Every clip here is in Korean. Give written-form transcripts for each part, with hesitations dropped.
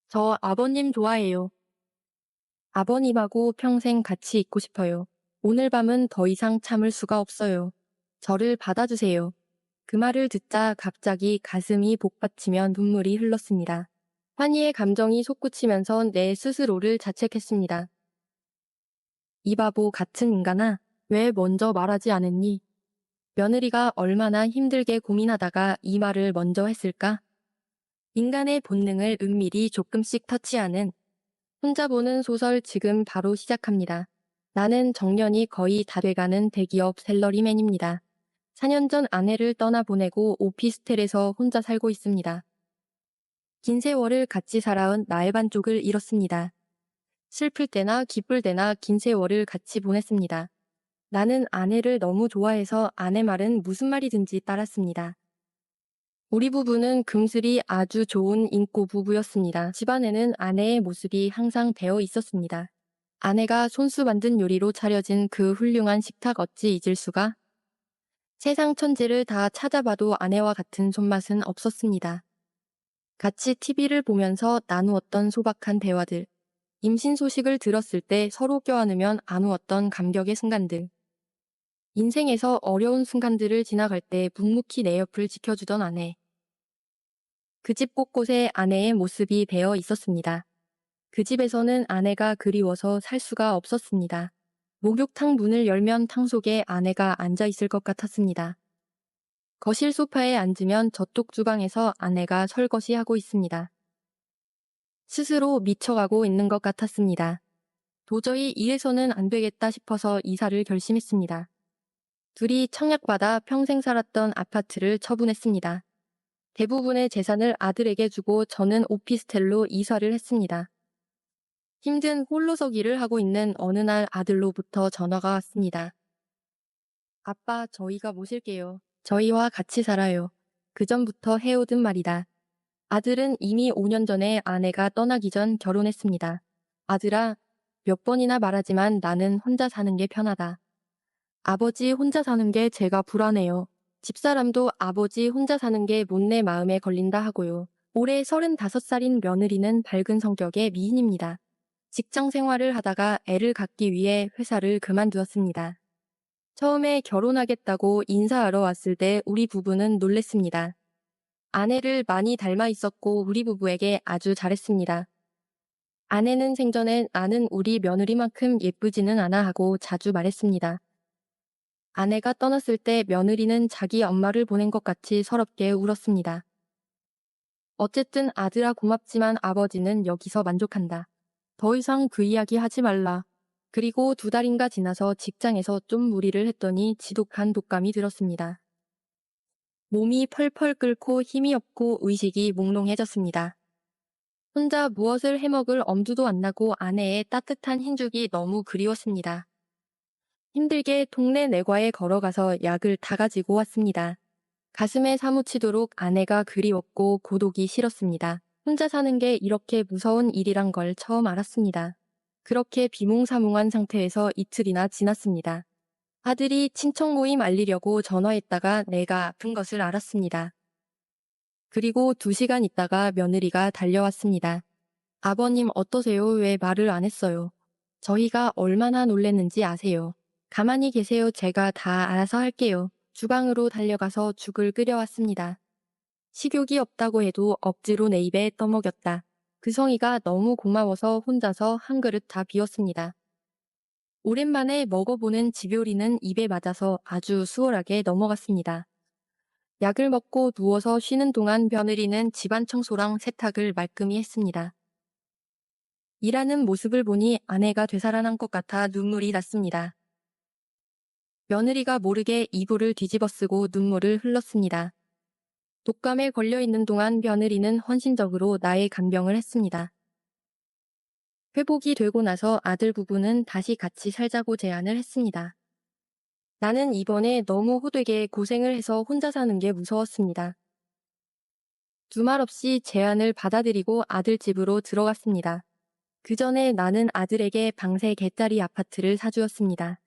저 아버님 좋아해요. 아버님하고 평생 같이 있고 싶어요. 오늘 밤은 더 이상 참을 수가 없어요. 저를 받아주세요. 그 말을 듣자 갑자기 가슴이 복받치며 눈물이 흘렀습니다. 환희의 감정이 솟구치면서 내 스스로를 자책했습니다. 이 바보 같은 인간아, 왜 먼저 말하지 않았니? 며느리가 얼마나 힘들게 고민하다가 이 말을 먼저 했을까? 인간의 본능을 은밀히 조금씩 터치하는 혼자 보는 소설 지금 바로 시작합니다. 나는 정년이 거의 다 돼가는 대기업 샐러리맨입니다. 4년 전 아내를 떠나보내고 오피스텔에서 혼자 살고 있습니다. 긴 세월을 같이 살아온 나의 반쪽을 잃었습니다. 슬플 때나 기쁠 때나 긴 세월을 같이 보냈습니다. 나는 아내를 너무 좋아해서 아내 말은 무슨 말이든지 따랐습니다. 우리 부부는 금슬이 아주 좋은 인고 부부였습니다. 집안에는 아내의 모습이 항상 배어 있었습니다. 아내가 손수 만든 요리로 차려진 그 훌륭한 식탁 어찌 잊을 수가? 세상 천지를 다 찾아봐도 아내와 같은 손맛은 없었습니다. 같이 TV를 보면서 나누었던 소박한 대화들, 임신 소식을 들었을 때 서로 껴안으면 나누었던 감격의 순간들, 인생에서 어려운 순간들을 지나갈 때 묵묵히 내 옆을 지켜주던 아내. 그 집 곳곳에 아내의 모습이 배어 있었습니다. 그 집에서는 아내가 그리워서 살 수가 없었습니다. 목욕탕 문을 열면 탕 속에 아내가 앉아 있을 것 같았습니다. 거실 소파에 앉으면 저쪽 주방에서 아내가 설거지하고 있습니다. 스스로 미쳐가고 있는 것 같았습니다. 도저히 이래서는 안 되겠다 싶어서 이사를 결심했습니다. 둘이 청약받아 평생 살았던 아파트를 처분했습니다. 대부분의 재산을 아들에게 주고 저는 오피스텔로 이사를 했습니다. 힘든 홀로서기를 하고 있는 어느 날 아들로부터 전화가 왔습니다. 아빠, 저희가 모실게요. 저희와 같이 살아요. 그전부터 해오던 말이다. 아들은 이미 5년 전에 아내가 떠나기 전 결혼했습니다. 아들아, 몇 번이나 말하지만 나는 혼자 사는 게 편하다. 아버지 혼자 사는 게 제가 불안해요. 집사람도 아버지 혼자 사는 게 못내 마음에 걸린다 하고요. 올해 35살인 며느리는 밝은 성격의 미인입니다. 직장 생활을 하다가 애를 갖기 위해 회사를 그만두었습니다. 처음에 결혼하겠다고 인사하러 왔을 때 우리 부부는 놀랬습니다. 아내를 많이 닮아 있었고 우리 부부에게 아주 잘했습니다. 아내는 생전에 나는 우리 며느리만큼 예쁘지는 않아 하고 자주 말했습니다. 아내가 떠났을 때 며느리는 자기 엄마를 보낸 것 같이 서럽게 울었습니다. 어쨌든 아들아 고맙지만 아버지는 여기서 만족한다. 더 이상 그 이야기 하지 말라. 그리고 2달인가 지나서 직장에서 좀 무리를 했더니 지독한 독감이 들었습니다. 몸이 펄펄 끓고 힘이 없고 의식이 몽롱해졌습니다. 혼자 무엇을 해먹을 엄두도 안 나고 아내의 따뜻한 흰죽이 너무 그리웠습니다. 힘들게 동네 내과에 걸어가서 약을 다 가지고 왔습니다. 가슴에 사무치도록 아내가 그리웠고 고독이 싫었습니다. 혼자 사는 게 이렇게 무서운 일이란 걸 처음 알았습니다. 그렇게 비몽사몽한 상태에서 이틀이나 지났습니다. 아들이 친척 모임 알리려고 전화했다가 내가 아픈 것을 알았습니다. 그리고 2시간 있다가 며느리가 달려왔습니다. 아버님 어떠세요? 왜 말을 안 했어요? 저희가 얼마나 놀랬는지 아세요? 가만히 계세요. 제가 다 알아서 할게요. 주방으로 달려가서 죽을 끓여왔습니다. 식욕이 없다고 해도 억지로 내 입에 떠먹였다. 그 성의가 너무 고마워서 혼자서 한 그릇 다 비웠습니다. 오랜만에 먹어보는 집요리는 입에 맞아서 아주 수월하게 넘어갔습니다. 약을 먹고 누워서 쉬는 동안 며느리는 집안 청소랑 세탁을 말끔히 했습니다. 일하는 모습을 보니 아내가 되살아난 것 같아 눈물이 났습니다. 며느리가 모르게 이불을 뒤집어쓰고 눈물을 흘렀습니다. 독감에 걸려있는 동안 며느리는 헌신적으로 나의 간병을 했습니다. 회복이 되고 나서 아들 부부는 다시 같이 살자고 제안을 했습니다. 나는 이번에 너무 호되게 고생을 해서 혼자 사는 게 무서웠습니다. 두말 없이 제안을 받아들이고 아들 집으로 들어갔습니다. 그 전에 나는 아들에게 방 3개짜리 아파트를 사주었습니다.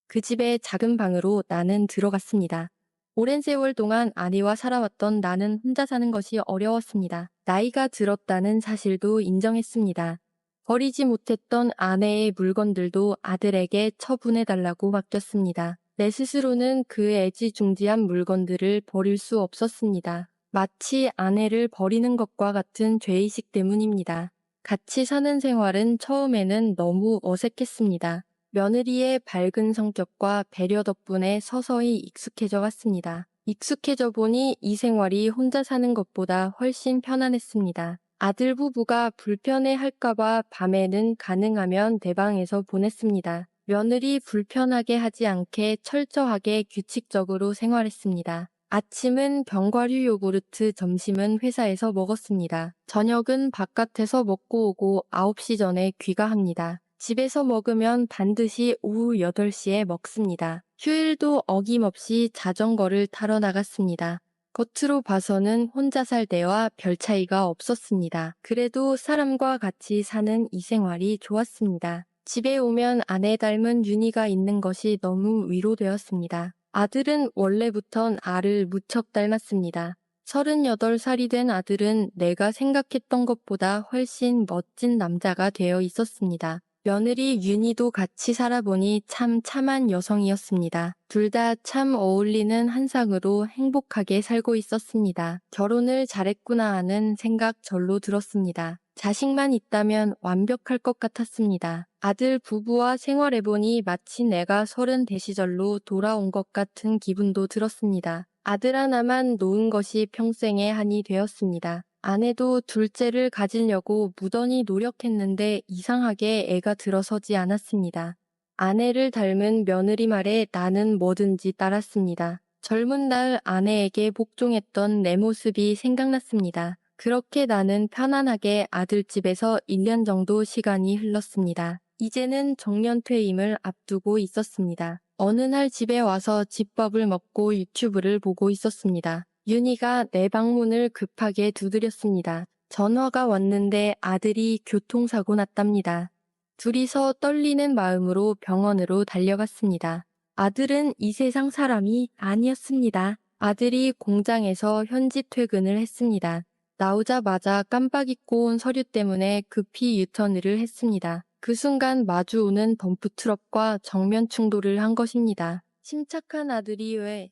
그 집의 작은 방으로 나는 들어갔습니다. 오랜 세월 동안 아내와 살아왔던 나는 혼자 사는 것이 어려웠습니다. 나이가 들었다는 사실도 인정했습니다. 버리지 못했던 아내의 물건들도 아들에게 처분해달라고 맡겼습니다. 내 스스로는 그 애지중지한 물건들을 버릴 수 없었습니다. 마치 아내를 버리는 것과 같은 죄의식 때문입니다. 같이 사는 생활은 처음에는 너무 어색했습니다. 며느리의 밝은 성격과 배려 덕분에 서서히 익숙해져 왔습니다. 익숙해져 보니 이 생활이 혼자 사는 것보다 훨씬 편안했습니다. 아들 부부가 불편해 할까봐 밤에는 가능하면 내 방에서 보냈습니다. 며느리 불편하게 하지 않게 철저하게 규칙적으로 생활했습니다. 아침은 견과류 요구르트, 점심은 회사에서 먹었습니다. 저녁은 바깥에서 먹고 오고 9시 전에 귀가합니다. 집에서 먹으면 반드시 오후 8시에 먹습니다. 휴일도 어김없이 자전거를 타러 나갔습니다. 겉으로 봐서는 혼자 살 때와 별 차이가 없었습니다. 그래도 사람과 같이 사는 이 생활이 좋았습니다. 집에 오면 아내 닮은 윤희가 있는 것이 너무 위로되었습니다. 아들은 원래부턴 알을 무척 닮았습니다. 38살이 된 아들은 내가 생각했던 것보다 훨씬 멋진 남자가 되어 있었습니다. 며느리 윤희도 같이 살아보니 참 참한 여성이었습니다. 둘 다 참 어울리는 한상으로 행복하게 살고 있었습니다. 결혼을 잘했구나 하는 생각 절로 들었습니다. 자식만 있다면 완벽할 것 같았습니다. 아들 부부와 생활해보니 마치 내가 30대 시절로 돌아온 것 같은 기분도 들었습니다. 아들 하나만 놓은 것이 평생의 한이 되었습니다. 아내도 둘째를 가지려고 무던히 노력했는데 이상하게 애가 들어서지 않았습니다. 아내를 닮은 며느리 말에 나는 뭐든지 따랐습니다. 젊은 날 아내에게 복종했던 내 모습이 생각났습니다. 그렇게 나는 편안하게 아들집에서 1년 정도 시간이 흘렀습니다. 이제는 정년퇴임을 앞두고 있었습니다. 어느 날 집에 와서 집밥을 먹고 유튜브를 보고 있었습니다. 윤희가 내 방문을 급하게 두드렸습니다. 전화가 왔는데 아들이 교통사고 났답니다. 둘이서 떨리는 마음으로 병원으로 달려갔습니다. 아들은 이 세상 사람이 아니었습니다. 아들이 공장에서 현지 퇴근을 했습니다. 나오자마자 깜빡 잊고 온 서류 때문에 급히 유턴을 했습니다. 그 순간 마주오는 덤프트럭과 정면 충돌을 한 것입니다. 침착한 아들이 왜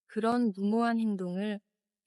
그런 무모한 행동을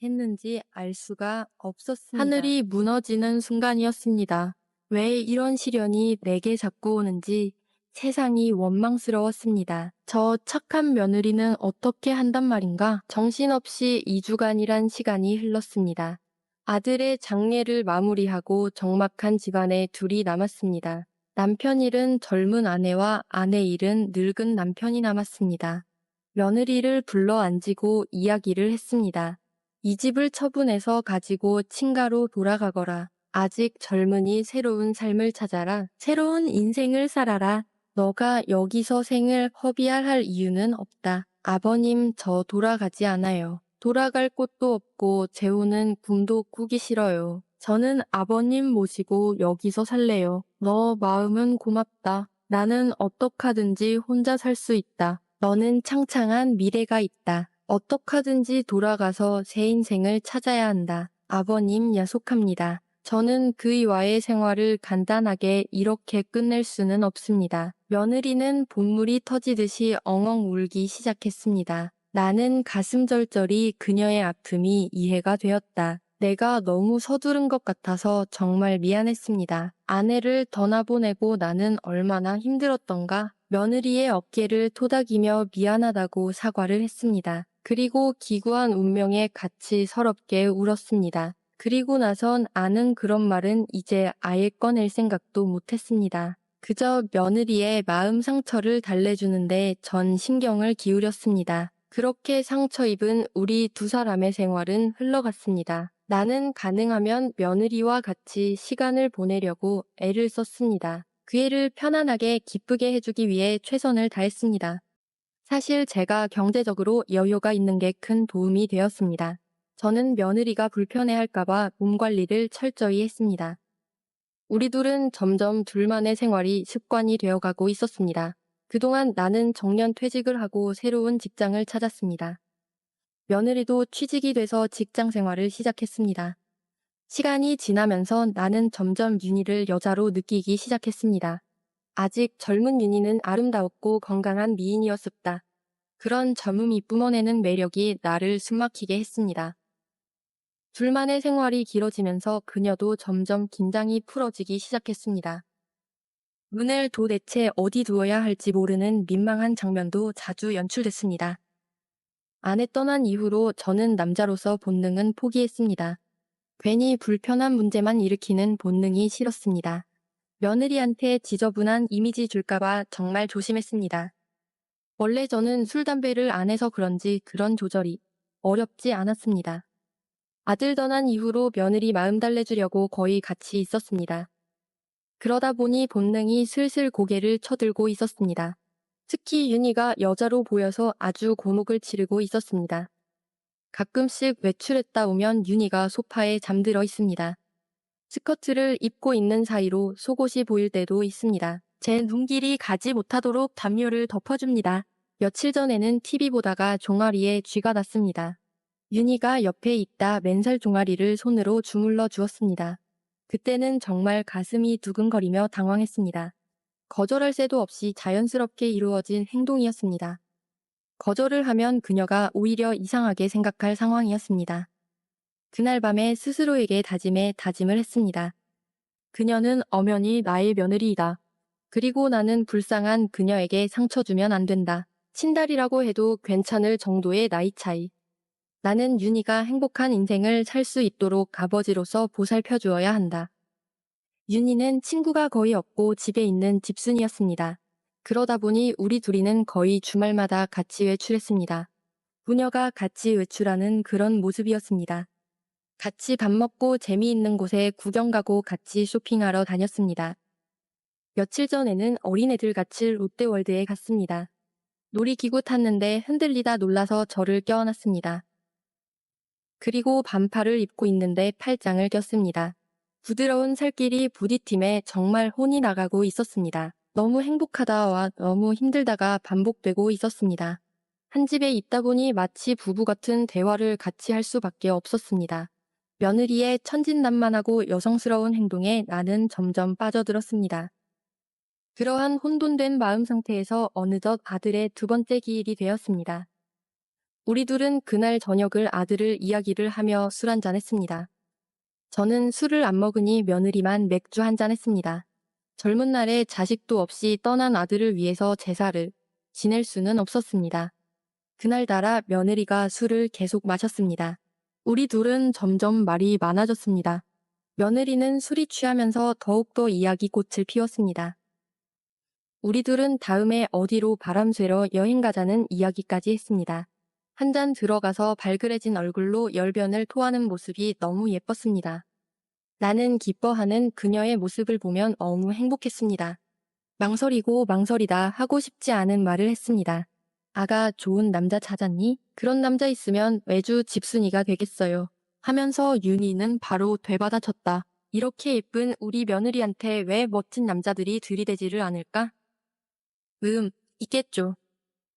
했는지 알 수가 없었습니다. 하늘이 무너지는 순간이었습니다. 왜 이런 시련이 내게 자꾸 오는지 세상이 원망스러웠습니다. 저 착한 며느리는 어떻게 한단 말인가? 정신없이 2주간이란 시간이 흘렀습니다. 아들의 장례를 마무리하고 적막한 집안에 둘이 남았습니다. 남편 일은 젊은 아내와 아내 일은 늙은 남편이 남았습니다. 며느리를 불러 앉히고 이야기를 했습니다. 이 집을 처분해서 가지고 친가로 돌아가거라. 아직 젊으니 새로운 삶을 찾아라. 새로운 인생을 살아라. 너가 여기서 생을 허비할 이유는 없다. 아버님, 저 돌아가지 않아요. 돌아갈 곳도 없고 재우는 꿈도 꾸기 싫어요. 저는 아버님 모시고 여기서 살래요. 너 마음은 고맙다. 나는 어떡하든지 혼자 살 수 있다. 너는 창창한 미래가 있다. 어떡하든지 돌아가서 새 인생을 찾아야 한다. 아버님 약속합니다. 저는 그이와의 생활을 간단하게 이렇게 끝낼 수는 없습니다. 며느리는 본물이 터지듯이 엉엉 울기 시작했습니다. 나는 가슴 절절히 그녀의 아픔이 이해가 되었다. 내가 너무 서두른 것 같아서 정말 미안했습니다. 아내를 떠나보내고 나는 얼마나 힘들었던가. 며느리의 어깨를 토닥이며 미안하다고 사과를 했습니다. 그리고 기구한 운명에 같이 서럽게 울었습니다. 그리고 나선 아는 그런 말은 이제 아예 꺼낼 생각도 못했습니다. 그저 며느리의 마음 상처를 달래주는데 전 신경을 기울였습니다. 그렇게 상처 입은 우리 두 사람의 생활은 흘러갔습니다. 나는 가능하면 며느리와 같이 시간을 보내려고 애를 썼습니다. 그 애를 편안하게 기쁘게 해주기 위해 최선을 다했습니다. 사실 제가 경제적으로 여유가 있는 게 큰 도움이 되었습니다. 저는 며느리가 불편해할까봐 몸 관리를 철저히 했습니다. 우리 둘은 점점 둘만의 생활이 습관이 되어가고 있었습니다. 그동안 나는 정년 퇴직을 하고 새로운 직장을 찾았습니다. 며느리도 취직이 돼서 직장 생활을 시작했습니다. 시간이 지나면서 나는 점점 윤희를 여자로 느끼기 시작했습니다. 아직 젊은 윤희는 아름다웠고 건강한 미인이었었다. 그런 젊음이 뿜어내는 매력이 나를 숨막히게 했습니다. 둘만의 생활이 길어지면서 그녀도 점점 긴장이 풀어지기 시작했습니다. 눈을 도대체 어디 두어야 할지 모르는 민망한 장면도 자주 연출됐습니다. 아내 떠난 이후로 저는 남자로서 본능은 포기했습니다. 괜히 불편한 문제만 일으키는 본능이 싫었습니다. 며느리한테 지저분한 이미지 줄까봐 정말 조심했습니다. 원래 저는 술, 담배를 안 해서 그런지 그런 조절이 어렵지 않았습니다. 아들 떠난 이후로 며느리 마음 달래주려고 거의 같이 있었습니다. 그러다 보니 본능이 슬슬 고개를 쳐들고 있었습니다. 특히 윤희가 여자로 보여서 아주 곤혹을 치르고 있었습니다. 가끔씩 외출했다 오면 윤희가 소파에 잠들어 있습니다. 스커트를 입고 있는 사이로 속옷이 보일 때도 있습니다. 제 눈길이 가지 못하도록 담요를 덮어줍니다. 며칠 전에는 TV 보다가 종아리에 쥐가 났습니다. 윤희가 옆에 있다 맨살 종아리를 손으로 주물러 주었습니다. 그때는 정말 가슴이 두근거리며 당황했습니다. 거절할 새도 없이 자연스럽게 이루어진 행동이었습니다. 거절을 하면 그녀가 오히려 이상하게 생각할 상황이었습니다. 그날 밤에 스스로에게 다짐을 했습니다. 그녀는 엄연히 나의 며느리이다. 그리고 나는 불쌍한 그녀에게 상처 주면 안 된다. 친달이라고 해도 괜찮을 정도의 나이 차이. 나는 윤희가 행복한 인생을 살 수 있도록 아버지로서 보살펴 주어야 한다. 윤희는 친구가 거의 없고 집에 있는 집순이였습니다. 그러다 보니 우리 둘이는 거의 주말마다 같이 외출했습니다. 부녀가 같이 외출하는 그런 모습이었습니다. 같이 밥 먹고 재미있는 곳에 구경 가고 같이 쇼핑하러 다녔습니다. 며칠 전에는 어린애들 같이 롯데월드에 갔습니다. 놀이기구 탔는데 흔들리다 놀라서 저를 껴안았습니다. 그리고 반팔을 입고 있는데 팔짱을 꼈습니다. 부드러운 살길이 부디팀에 정말 혼이 나가고 있었습니다. 너무 행복하다와 너무 힘들다가 반복되고 있었습니다. 한 집에 있다 보니 마치 부부 같은 대화를 같이 할 수밖에 없었습니다. 며느리의 천진난만하고 여성스러운 행동에 나는 점점 빠져들었습니다. 그러한 혼돈된 마음 상태에서 어느덧 아들의 두 번째 기일이 되었습니다. 우리 둘은 그날 저녁을 아들을 이야기를 하며 술 한잔 했습니다. 저는 술을 안 먹으니 며느리만 맥주 한잔 했습니다. 젊은 날에 자식도 없이 떠난 아들을 위해서 제사를 지낼 수는 없었습니다. 그날따라 며느리가 술을 계속 마셨습니다. 우리 둘은 점점 말이 많아졌습니다. 며느리는 술이 취하면서 더욱더 이야기꽃을 피웠습니다. 우리 둘은 다음에 어디로 바람 쐬러 여행 가자는 이야기까지 했습니다. 한 잔 들어가서 발그레진 얼굴로 열변을 토하는 모습이 너무 예뻤습니다. 나는 기뻐하는 그녀의 모습을 보면 너무 행복했습니다. 망설이고 망설이다 하고 싶지 않은 말을 했습니다. 아가 좋은 남자 찾았니? 그런 남자 있으면 외주 집순이가 되겠어요. 하면서 윤희는 바로 되받아쳤다. 이렇게 예쁜 우리 며느리한테 왜 멋진 남자들이 들이대지를 않을까? 있겠죠.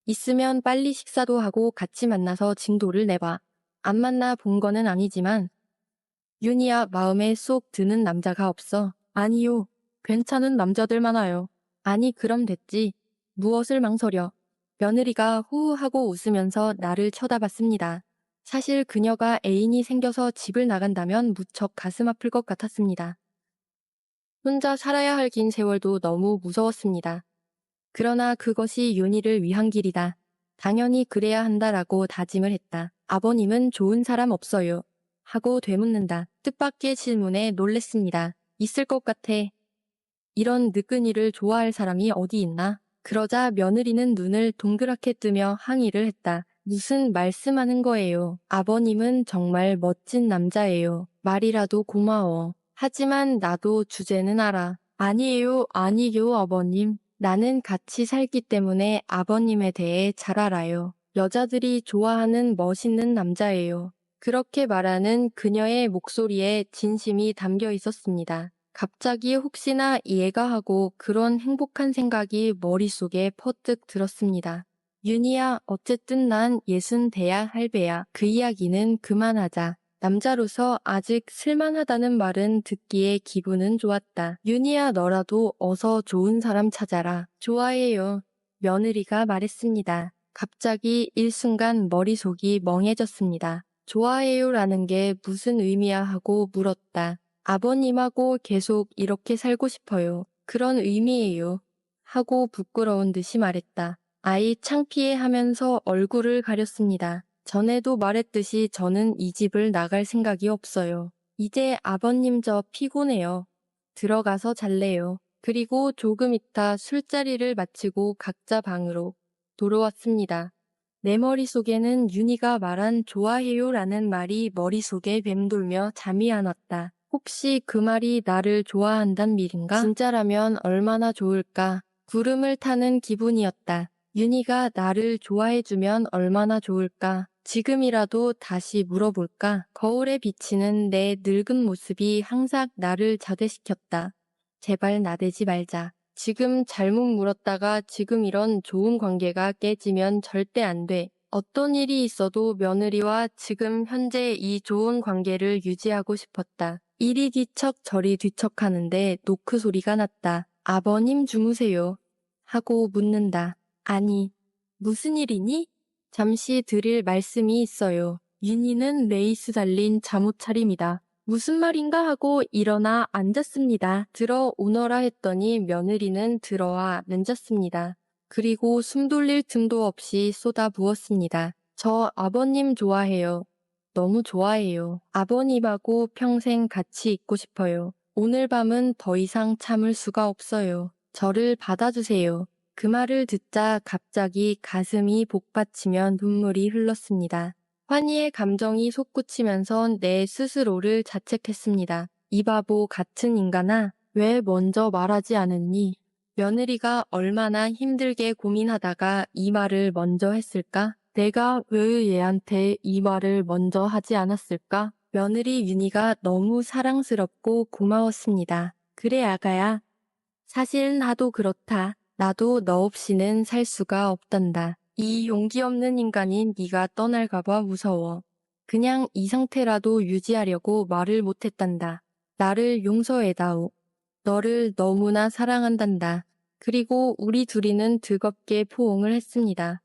있으면 빨리 식사도 하고 같이 만나서 징도를 내봐. 안 만나 본 거는 아니지만 윤희야 마음에 쏙 드는 남자가 없어. 아니요. 괜찮은 남자들 많아요. 아니 그럼 됐지. 무엇을 망설여. 며느리가 후후하고 웃으면서 나를 쳐다봤습니다. 사실 그녀가 애인이 생겨서 집을 나간다면 무척 가슴 아플 것 같았습니다. 혼자 살아야 할 긴 세월도 너무 무서웠습니다. 그러나 그것이 윤희를 위한 길이다. 당연히 그래야 한다라고 다짐을 했다. 아버님은 좋은 사람 없어요. 하고 되묻는다. 뜻밖의 질문에 놀랬습니다. 있을 것 같아. 이런 느끈이를 좋아할 사람이 어디 있나? 그러자 며느리는 눈을 동그랗게 뜨며 항의를 했다. 무슨 말씀하는 거예요? 아버님은 정말 멋진 남자예요. 말이라도 고마워. 하지만 나도 주제는 알아. 아니에요, 아니요, 아버님. 나는 같이 살기 때문에 아버님에 대해 잘 알아요. 여자들이 좋아하는 멋있는 남자예요. 그렇게 말하는 그녀의 목소리에 진심이 담겨 있었습니다. 갑자기 혹시나 이해가 하고 그런 행복한 생각이 머릿속에 퍼뜩 들었습니다. 윤희야, 어쨌든 난 예순 돼야 할 배야. 그 이야기는 그만하자. 남자로서 아직 쓸만하다는 말은 듣기에 기분은 좋았다. 윤희야, 너라도 어서 좋은 사람 찾아라. 좋아해요. 며느리가 말했습니다. 갑자기 일순간 머릿속이 멍해졌습니다. 좋아해요라는 게 무슨 의미야 하고 물었다. 아버님하고 계속 이렇게 살고 싶어요. 그런 의미예요. 하고 부끄러운 듯이 말했다. 아이 창피해 하면서 얼굴을 가렸습니다. 전에도 말했듯이 저는 이 집을 나갈 생각이 없어요. 이제 아버님 저 피곤해요. 들어가서 잘래요. 그리고 조금 있다 술자리를 마치고 각자 방으로 돌아왔습니다. 내 머릿속에는 윤희가 말한 좋아해요라는 말이 머릿속에 맴돌며 잠이 안 왔다. 혹시 그 말이 나를 좋아한단 말인가? 진짜라면 얼마나 좋을까? 구름을 타는 기분이었다. 윤희가 나를 좋아해주면 얼마나 좋을까? 지금이라도 다시 물어볼까? 거울에 비치는 내 늙은 모습이 항상 나를 자괴시켰다. 제발 나대지 말자. 지금 잘못 물었다가 지금 이런 좋은 관계가 깨지면 절대 안 돼. 어떤 일이 있어도 며느리와 지금 현재 이 좋은 관계를 유지하고 싶었다. 이리 뒤척 저리 뒤척 하는데 노크 소리가 났다. 아버님 주무세요. 하고 묻는다. 아니, 무슨 일이니? 잠시 드릴 말씀이 있어요. 윤희는 레이스 달린 잠옷 차림이다. 무슨 말인가 하고 일어나 앉았습니다. 들어오너라 했더니 며느리는 들어와 앉았습니다. 그리고 숨 돌릴 틈도 없이 쏟아부었습니다. 저 아버님 좋아해요. 너무 좋아해요. 아버님하고 평생 같이 있고 싶어요. 오늘 밤은 더 이상 참을 수가 없어요. 저를 받아주세요. 그 말을 듣자 갑자기 가슴이 복받치며 눈물이 흘렀습니다. 환희의 감정이 솟구치면서 내 스스로를 자책했습니다. 이 바보 같은 인간아, 왜 먼저 말하지 않았니? 며느리가 얼마나 힘들게 고민하다가 이 말을 먼저 했을까? 내가 왜 얘한테 이 말을 먼저 하지 않았을까? 며느리 윤희가 너무 사랑스럽고 고마웠습니다. 그래 아가야. 사실 나도 그렇다. 나도 너 없이는 살 수가 없단다. 이 용기 없는 인간인 네가 떠날까봐 무서워. 그냥 이 상태라도 유지하려고 말을 못했단다. 나를 용서해다오. 너를 너무나 사랑한단다. 그리고 우리 둘이는 뜨겁게 포옹을 했습니다.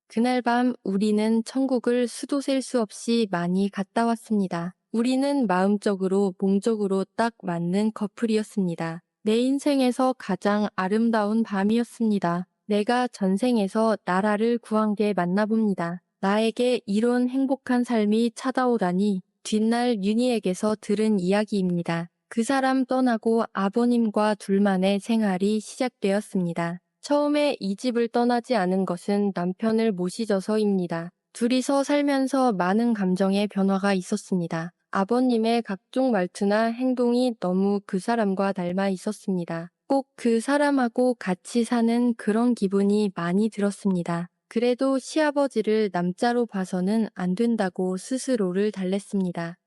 그날 밤 우리는 천국을 수도 셀 수 없이 많이 갔다 왔습니다. 우리는 마음적으로 몸적으로 딱 맞는 커플이었습니다. 내 인생에서 가장 아름다운 밤이었습니다. 내가 전생에서 나라를 구한 게 맞나 봅니다. 나에게 이런 행복한 삶이 찾아오다니 뒷날 윤희에게서 들은 이야기입니다. 그 사람 떠나고 아버님과 둘만의 생활이 시작되었습니다. 처음에 이 집을 떠나지 않은 것은 남편을 모시져서입니다. 둘이서 살면서 많은 감정의 변화가 있었습니다. 아버님의 각종 말투나 행동이 너무 그 사람과 닮아 있었습니다. 꼭 그 사람하고 같이 사는 그런 기분이 많이 들었습니다. 그래도 시아버지를 남자로 봐서는 안 된다고 스스로를 달랬습니다.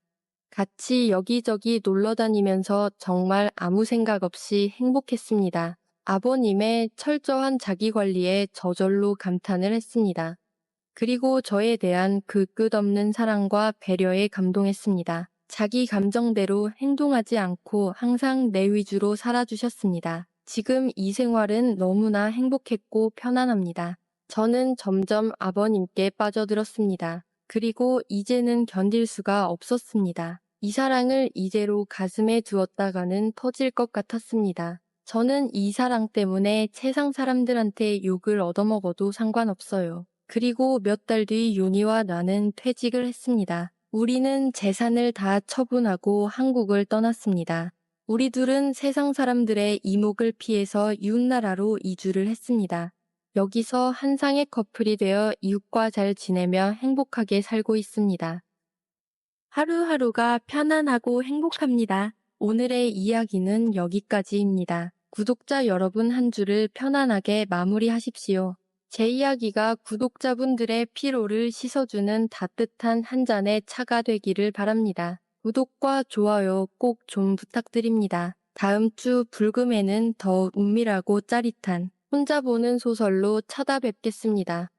같이 여기저기 놀러 다니면서 정말 아무 생각 없이 행복했습니다. 아버님의 철저한 자기관리에 저절로 감탄을 했습니다. 그리고 저에 대한 그 끝없는 사랑과 배려에 감동했습니다. 자기 감정대로 행동하지 않고 항상 내 위주로 살아주셨습니다. 지금 이 생활은 너무나 행복했고 편안합니다. 저는 점점 아버님께 빠져들었습니다. 그리고 이제는 견딜 수가 없었습니다. 이 사랑을 이대로 가슴에 두었다가는 터질 것 같았습니다. 저는 이 사랑 때문에 세상 사람들한테 욕을 얻어먹어도 상관없어요. 그리고 몇 달 뒤 윤희와 나는 퇴직을 했습니다. 우리는 재산을 다 처분하고 한국을 떠났습니다. 우리 둘은 세상 사람들의 이목을 피해서 이웃나라로 이주를 했습니다. 여기서 한 쌍의 커플이 되어 이웃과 잘 지내며 행복하게 살고 있습니다. 하루하루가 편안하고 행복합니다. 오늘의 이야기는 여기까지입니다. 구독자 여러분 한 주를 편안하게 마무리하십시오. 제 이야기가 구독자분들의 피로를 씻어주는 따뜻한 한 잔의 차가 되기를 바랍니다. 구독과 좋아요 꼭 좀 부탁드립니다. 다음 주 불금에는 더 은밀하고 짜릿한 혼자 보는 소설로 찾아뵙겠습니다.